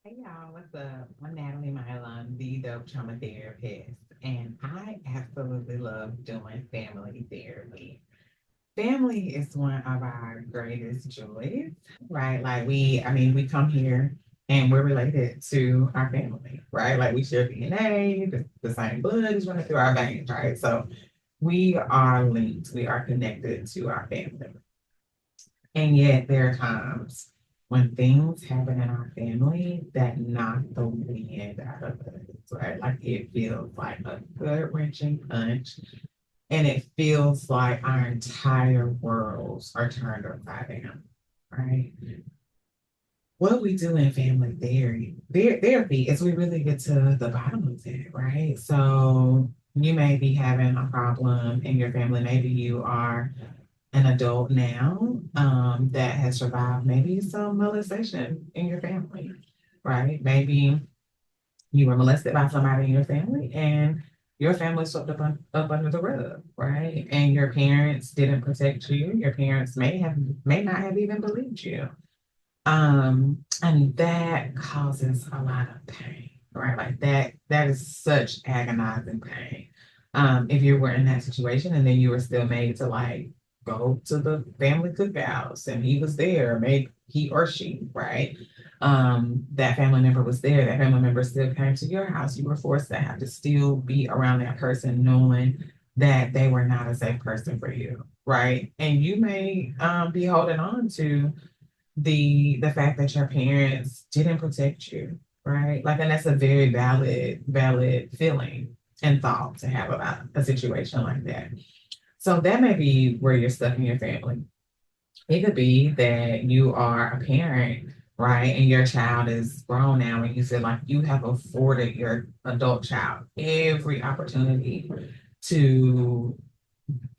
Hey y'all, what's up? I'm Natalie Milan, the dope trauma therapist, and I absolutely love doing family therapy. Family is one of our greatest joys, right? Like we come here and we're related to our family, right? Like we share DNA, the same blood is running through our veins, right? So we are linked, we are connected to our family. And yet there are times when things happen in our family that knock the wind out of us, right? Like it feels like a gut wrenching punch. And it feels like our entire worlds are turned upside down, right? What we do in family therapy is we really get to the bottom of it, right? So you may be having a problem in your family. Maybe you are an adult now that has survived maybe some molestation in your family, right? Maybe you were molested by somebody in your family and your family swept up under the rug, right? And your parents didn't protect you. Your parents may not have even believed you. And that causes a lot of pain, right? Like that is such agonizing pain. If you were in that situation and then you were still made to like go to the family cookouts and he was there, maybe he or she, right? That family member was there, that family member still came to your house. You were forced to have to still be around that person knowing that they were not a safe person for you, right? And you may be holding on to the fact that your parents didn't protect you, right? Like, and that's a very valid feeling and thought to have about a situation like that. So that may be where you're stuck in your family. It could be that you are a parent, right? And your child is grown now and you feel like you have afforded your adult child every opportunity to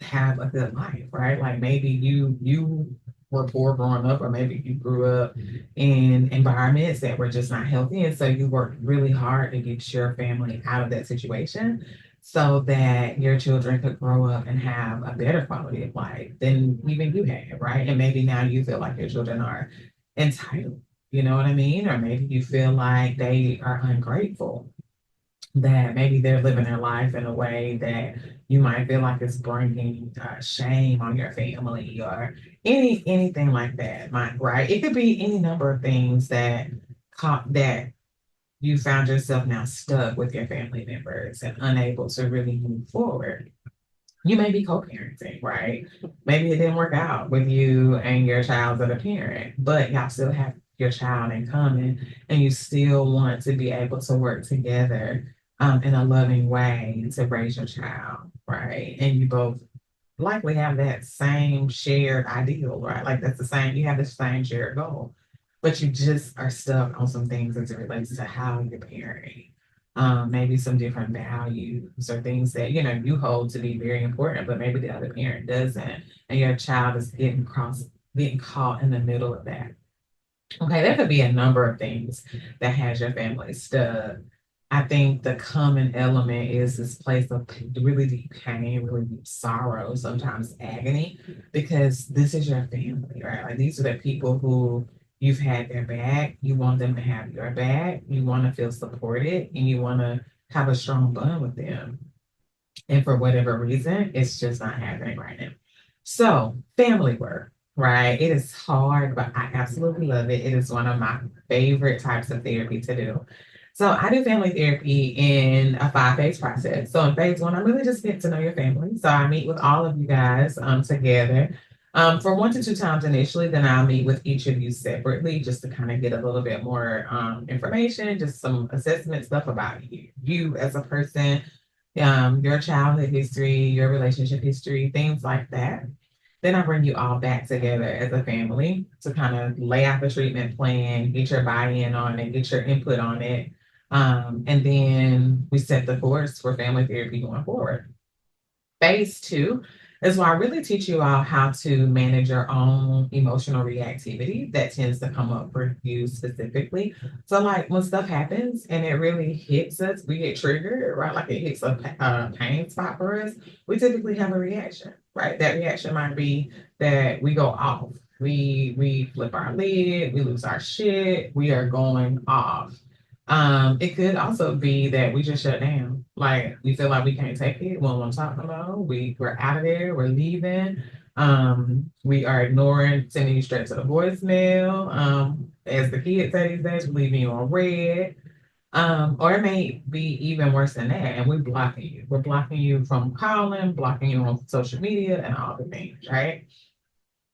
have a good life, right? Like maybe you were poor growing up, or maybe you grew up in environments that were just not healthy, and so you worked really hard to get your family out of that situation, so that your children could grow up and have a better quality of life than even you had, right? And maybe now you feel like your children are entitled. You know what I mean? Or maybe you feel like they are ungrateful, that maybe they're living their life in a way that you might feel like it's bringing shame on your family or anything like that. Right? It could be any number of things that you found yourself now stuck with your family members and unable to really move forward. You may be co-parenting, right? Maybe it didn't work out with you and your child's other parent, but y'all still have your child in common and you still want to be able to work together in a loving way to raise your child, right? And you both likely have that same shared ideal, right? Like that's the same, you have the same shared goal, but you just are stuck on some things as it relates to how you're parenting. Maybe some different values or things that you hold to be very important, but maybe the other parent doesn't, and your child is getting caught in the middle of that. Okay, there could be a number of things that has your family stuck. I think the common element is this place of really deep pain, really deep sorrow, sometimes agony, because this is your family, right? Like these are the people who you've had their back. You want them to have your back. You want to feel supported and you want to have a strong bond with them. And for whatever reason, it's just not happening right now. So, family work, right? It is hard, but I absolutely love it. It is one of my favorite types of therapy to do. So, I do family therapy in a 5 phase process. So, in phase one, I really just get to know your family. So, I meet with all of you guys together. For 1 to 2 times initially, then I'll meet with each of you separately just to kind of get a little bit more information, just some assessment stuff about you as a person, your childhood history, your relationship history, things like that. Then I bring you all back together as a family to kind of lay out the treatment plan, get your buy-in on it, get your input on it. And then we set the course for family therapy going forward. Phase two is where I really teach you all how to manage your own emotional reactivity that tends to come up for you specifically. So, like when stuff happens and it really hits us, we get triggered, right? Like it hits a pain spot for us. We typically have a reaction, right? That reaction might be that we go off. We flip our lid, we lose our shit, we are going off. It could also be that we just shut down. Like we feel like we can't take it. We don't want to talk no more. We're out of there. We're leaving. We are ignoring, sending you straight to the voicemail. As the kids say these days, we're leaving you on red. Or it may be even worse than that, and we're blocking you. We're blocking you from calling, blocking you on social media, and all the things, right?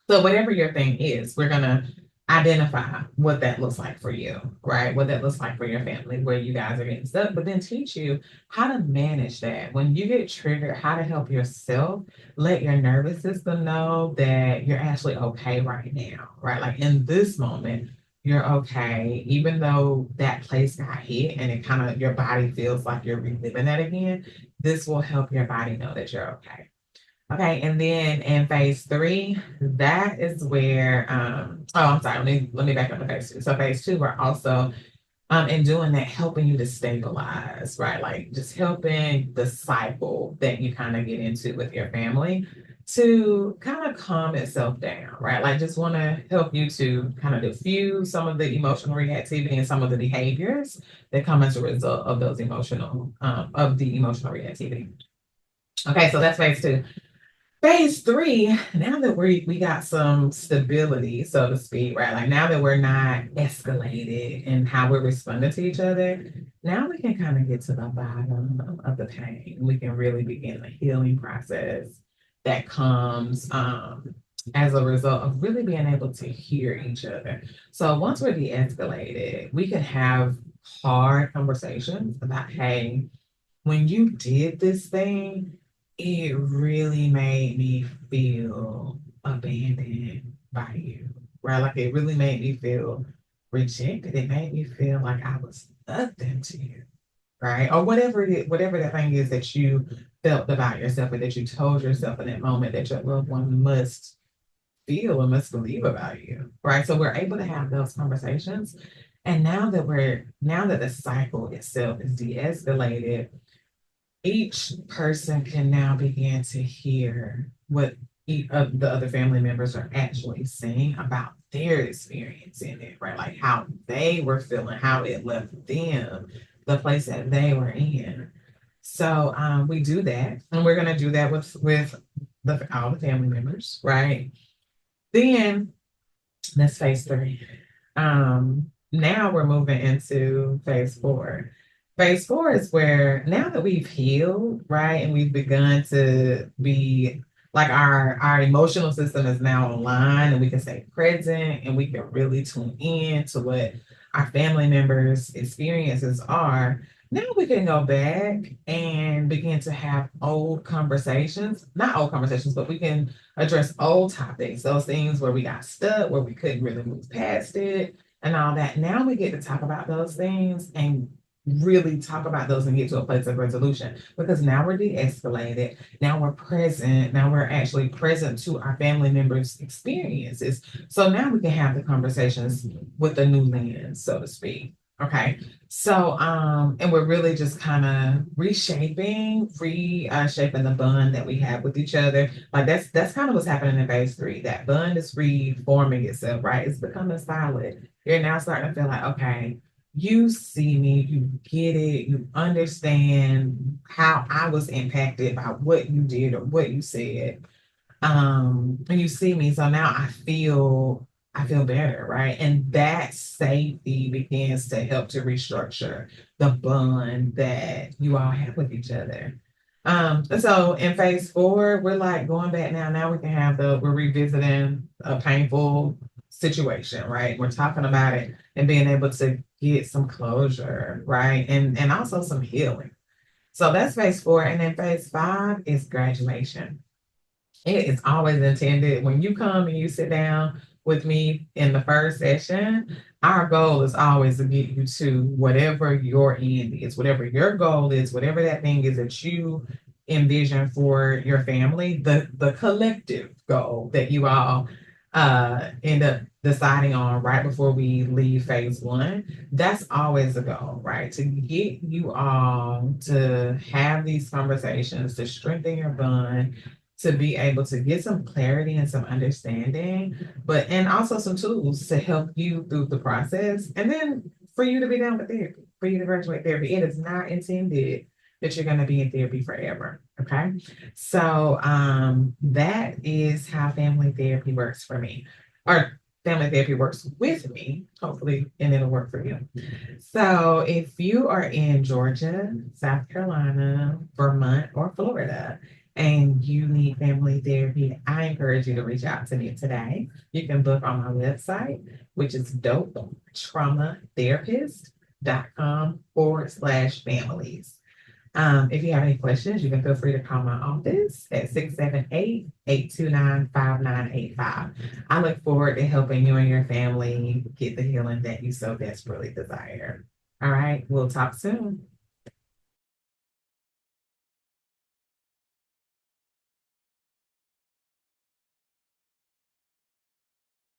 So whatever your thing is, we're gonna identify what that looks like for you, right? What that looks like for your family, where you guys are getting stuck, but then teach you how to manage that. When you get triggered, how to help yourself, let your nervous system know that you're actually okay right now, right? Like in this moment, you're okay, even though that place got hit and it kind of your body feels like you're reliving that again. This will help your body know that you're okay. Okay, and then in phase three, that is where I'm sorry, let me back up to phase two. So phase two, we're also in doing that, helping you to stabilize, right? Like just helping the cycle that you kind of get into with your family to kind of calm itself down, right? Like just want to help you to kind of diffuse some of the emotional reactivity and some of the behaviors that come as a result of those of the emotional reactivity. Okay, so that's phase two. Phase three, now that we got some stability, so to speak, right? Like now that we're not escalated in how we're responding to each other, now we can kind of get to the bottom of the pain. We can really begin the healing process that comes as a result of really being able to hear each other. So once we're de-escalated, we can have hard conversations about, hey, when you did this thing, it really made me feel abandoned by you, right? Like it really made me feel rejected. It made me feel like I was nothing to you, right? Or whatever that thing is that you felt about yourself and that you told yourself in that moment that your loved one must feel and must believe about you, right? So we're able to have those conversations. And now that the cycle itself is de-escalated, each person can now begin to hear what each of the other family members are actually saying about their experience in it, right? Like how they were feeling, how it left them, the place that they were in. So we do that, and we're gonna do that with all the family members, right? Then that's phase three. Now we're moving into phase four. Phase four is where now that we've healed, right, and we've begun to be like our emotional system is now online and we can stay present and we can really tune in to what our family members' experiences are. Now we can go back and begin to have old conversations, not old conversations, but we can address old topics, those things where we got stuck, where we couldn't really move past it and all that. Now we get to talk about those things and really talk about those and get to a place of resolution because now we're de-escalated. Now we're present. Now we're actually present to our family members' experiences. So now we can have the conversations with a new lens, so to speak. Okay. So, and we're really just kind of reshaping the bond that we have with each other. Like that's kind of what's happening in phase three. That bond is reforming itself, right? It's becoming solid. You're now starting to feel like, okay, you see me, you get it, you understand how I was impacted by what you did or what you said. And you see me, so now I feel better, right? And that safety begins to help to restructure the bond that you all have with each other. So in phase four, we're like going back now. Now we can we're revisiting a painful situation, right? We're talking about it and being able to get some closure, right? And also some healing. So that's phase four. And then phase five is graduation. It is always intended when you come and you sit down with me in the first session, our goal is always to get you to whatever your end is, whatever your goal is, whatever that thing is that you envision for your family, the collective goal that you all end up deciding on right before we leave phase one. That's always the goal, right? To get you all to have these conversations, to strengthen your bond, to be able to get some clarity and some understanding, but and also some tools to help you through the process. And then for you to be done with therapy, for you to graduate therapy. It is not intended that you're going to be in therapy forever. Okay. So that is how family therapy works for me. Or family therapy works with me, hopefully, and it'll work for you. So if you are in Georgia, South Carolina, Vermont, or Florida, and you need family therapy, I encourage you to reach out to me today. You can book on my website, which is dopetraumatherapist.com/families. If you have any questions, you can feel free to call my office at 678-829-5985. I look forward to helping you and your family get the healing that you so desperately desire. All right, we'll talk soon.